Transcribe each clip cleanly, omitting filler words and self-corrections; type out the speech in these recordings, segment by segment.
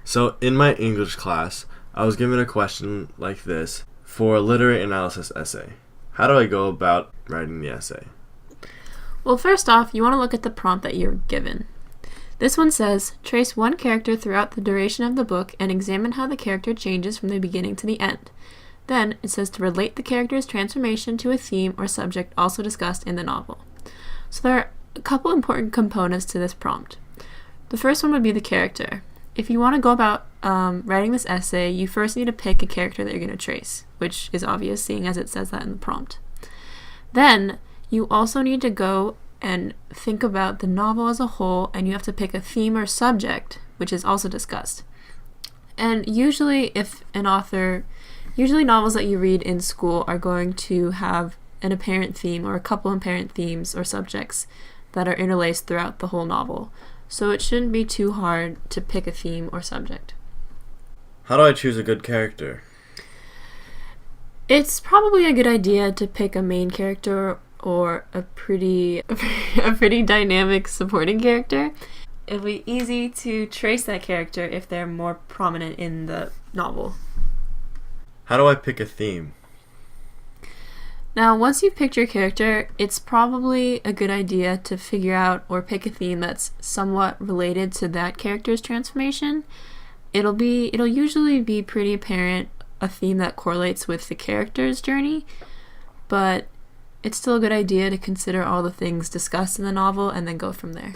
So in my English class, I was given a question like this for a literary analysis essay. How do I go about writing the essay? Well, first off, you want to look at the prompt that you're given. This one says, trace one character throughout the duration of the book and examine how the character changes from the beginning to the end. Then, it says to relate the character's transformation to a theme or subject also discussed in the novel. So there are a couple important components to this prompt. The first one would be the character. If you want to go about writing this essay, you first need to pick a character that you're going to trace, which is obvious seeing as it says that in the prompt. Then, you also need to go and think about the novel as a whole, and you have to pick a theme or subject, which is also discussed. And usually novels that you read in school are going to have an apparent theme or a couple apparent themes or subjects that are interlaced throughout the whole novel. So it shouldn't be too hard to pick a theme or subject. How do I choose a good character? It's probably a good idea to pick a main character or a pretty dynamic supporting character. It'll be easy to trace that character if they're more prominent in the novel. How do I pick a theme? Now, once you've picked your character, it's probably a good idea to figure out or pick a theme that's somewhat related to that character's transformation. It'll usually be pretty apparent a theme that correlates with the character's journey, but it's still a good idea to consider all the things discussed in the novel and then go from there.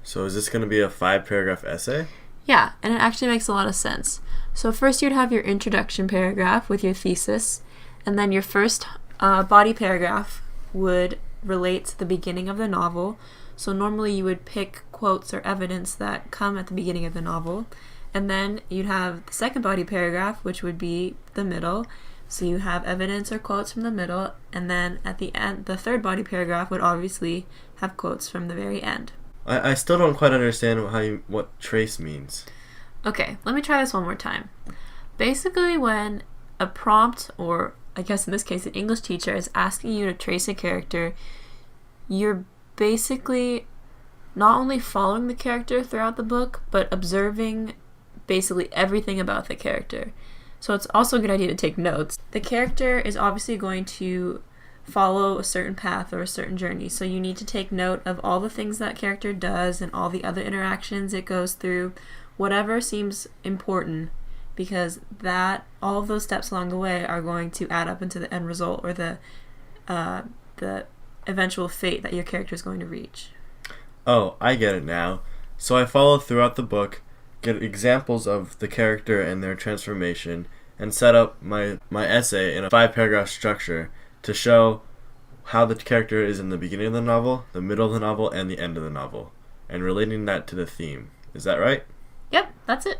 So is this going to be a 5-paragraph essay? Yeah, and it actually makes a lot of sense. So first you'd have your introduction paragraph with your thesis, and then your first body paragraph would relate to the beginning of the novel. So normally you would pick quotes or evidence that come at the beginning of the novel. And then you'd have the second body paragraph, which would be the middle. So you have evidence or quotes from the middle. And then at the end, the third body paragraph would obviously have quotes from the very end. I still don't quite understand what trace means. Okay, let me try this one more time. Basically, when a prompt, or I guess in this case an English teacher, is asking you to trace a character, you're basically not only following the character throughout the book, but observing basically everything about the character. So it's also a good idea to take notes. The character is obviously going to follow a certain path or a certain journey, so you need to take note of all the things that character does and all the other interactions it goes through, whatever seems important, because all of those steps along the way are going to add up into the end result or the eventual fate that your character is going to reach. Oh, I get it now. So I follow throughout the book, get examples of the character and their transformation, and set up my essay in a 5-paragraph structure to show how the character is in the beginning of the novel, the middle of the novel, and the end of the novel, and relating that to the theme. Is that right? Yep, that's it.